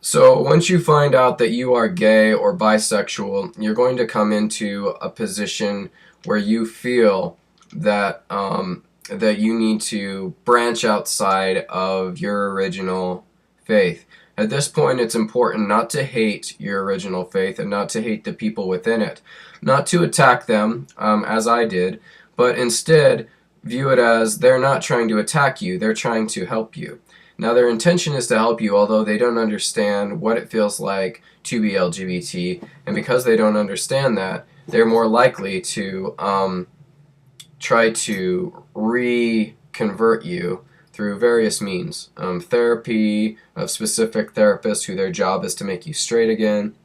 So once you find out that you are gay or bisexual, you're going to come into a position where you feel that that you need to branch outside of your original faith. At this point, it's important not to hate your original faith and not to hate the people within it, not to attack them, as I did, but instead view it as they're not trying to attack you, they're trying to help you. Now, their intention is to help you, although they don't understand what it feels like to be LGBT, and because they don't understand that, they're more likely to try to reconvert you through various means. Therapy of specific therapists who their job is to make you straight again.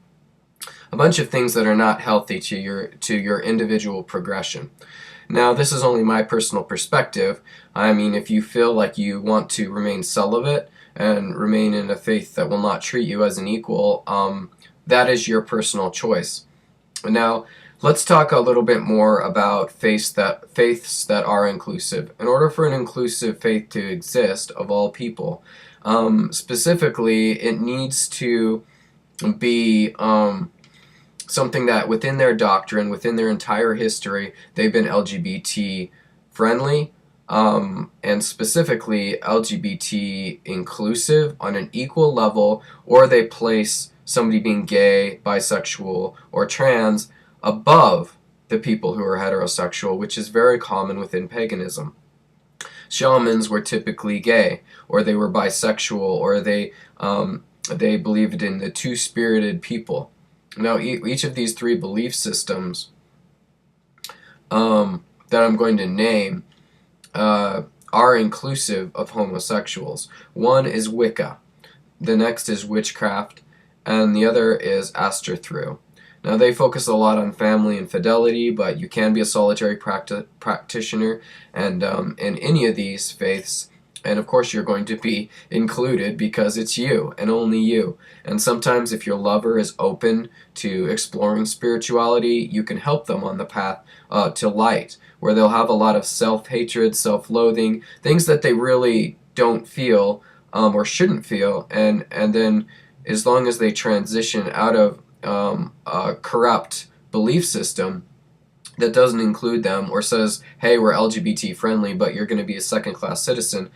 A bunch of things that are not healthy to your individual progression. Now, this is only my personal perspective. I mean, if you feel like you want to remain celibate and remain in a faith that will not treat you as an equal, that is your personal choice. Now, let's talk a little bit more about faiths that are inclusive. In order for an inclusive faith to exist, of all people, specifically, it needs to be something that within their doctrine, within their entire history, they've been LGBT friendly, and specifically LGBT inclusive on an equal level, or they place somebody being gay, bisexual, or trans above the people who are heterosexual, which is very common within paganism. Shamans were typically gay, or they were bisexual, or they believed in the two-spirited people. Now, each of these three belief systems that I'm going to name are inclusive of homosexuals. One is Wicca, the next is witchcraft, and the other is Astrothru. Now, they focus a lot on family and fidelity, but you can be a solitary practitioner, and in any of these faiths, and of course you're going to be included because it's you and only you. And sometimes if your lover is open to exploring spirituality, you can help them on the path to light, where they'll have a lot of self-hatred, self-loathing, things that they really don't feel or shouldn't feel. And then as long as they transition out of a corrupt belief system that doesn't include them or says, hey, we're LGBT friendly, but you're going to be a second-class citizen,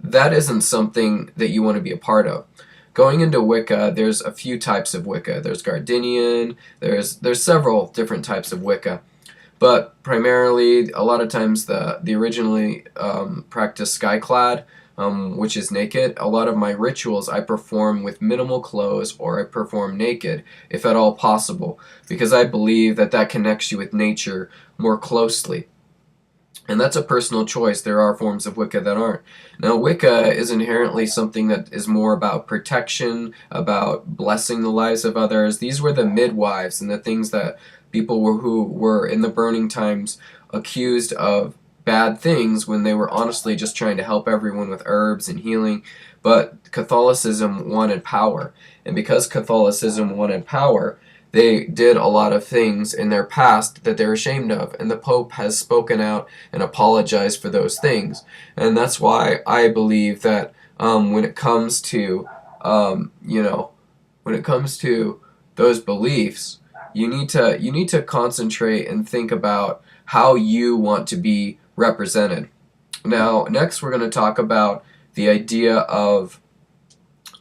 that isn't something that you want to be a part of. Going into Wicca, there's a few types of Wicca. There's Gardenian, there's several different types of Wicca. But primarily, a lot of times the originally practiced skyclad, which is naked. A lot of my rituals I perform with minimal clothes, or I perform naked, if at all possible, because I believe that that connects you with nature more closely. And that's a personal choice. There are forms of Wicca that aren't. Now, Wicca is inherently something that is more about protection, about blessing the lives of others. These were the midwives and the things that people who were in the burning times accused of bad things when they were honestly just trying to help everyone with herbs and healing. But Catholicism wanted power. And because Catholicism wanted power, they did a lot of things in their past that they're ashamed of. And the Pope has spoken out and apologized for those things. And that's why I believe that when it comes to, when it comes to those beliefs, you need to concentrate and think about how you want to be represented. Now, next we're going to talk about the idea of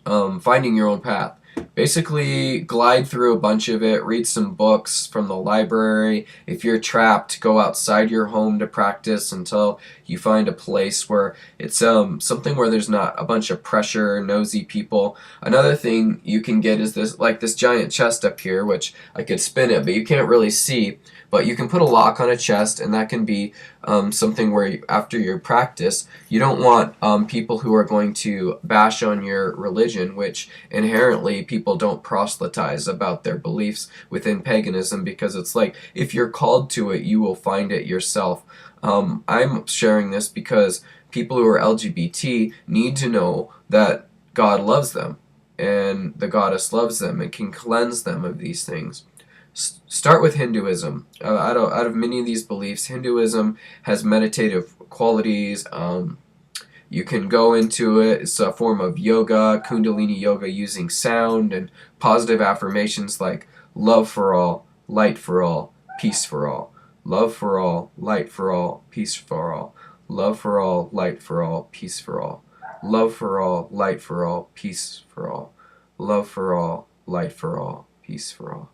finding your own path. Basically, glide through a bunch of it, read some books from the library. If you're trapped, go outside your home to practice until you find a place where it's something where there's not a bunch of pressure, nosy people. Another thing you can get is this giant chest up here, which I could spin it, but you can't really see. But you can put a lock on a chest, and that can be something where after your practice, you don't want people who are going to bash on your religion, which inherently people don't proselytize about their beliefs within paganism, because it's like, if you're called to it, you will find it yourself. I'm sharing this because people who are LGBT need to know that God loves them, and the goddess loves them and can cleanse them of these things. Start with Hinduism. Out of many of these beliefs, Hinduism has meditative qualities. You can go into it. It's a form of yoga, Kundalini yoga, using sound and positive affirmations like love for all, light for all, peace for all. Love for all, light for all, peace for all. Love for all, light for all, peace for all. Love for all, light for all, peace for all. Love for all, light for all, peace for all.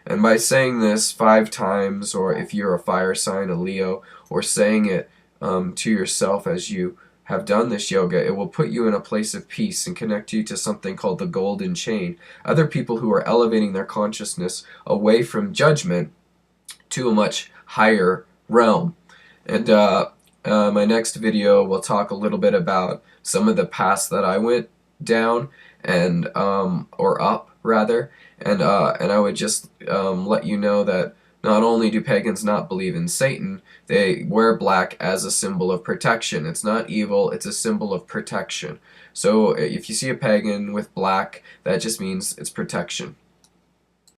And by saying this 5 times, or if you're a fire sign, a Leo, or saying it to yourself as you have done this yoga, it will put you in a place of peace and connect you to something called the golden chain. Other people who are elevating their consciousness away from judgment to a much higher realm. And my next video will talk a little bit about some of the paths that I went down, and or up rather, and I would just let you know that not only do pagans not believe in Satan, they wear black as a symbol of protection. It's not evil, it's a symbol of protection. So if you see a pagan with black, that just means it's protection.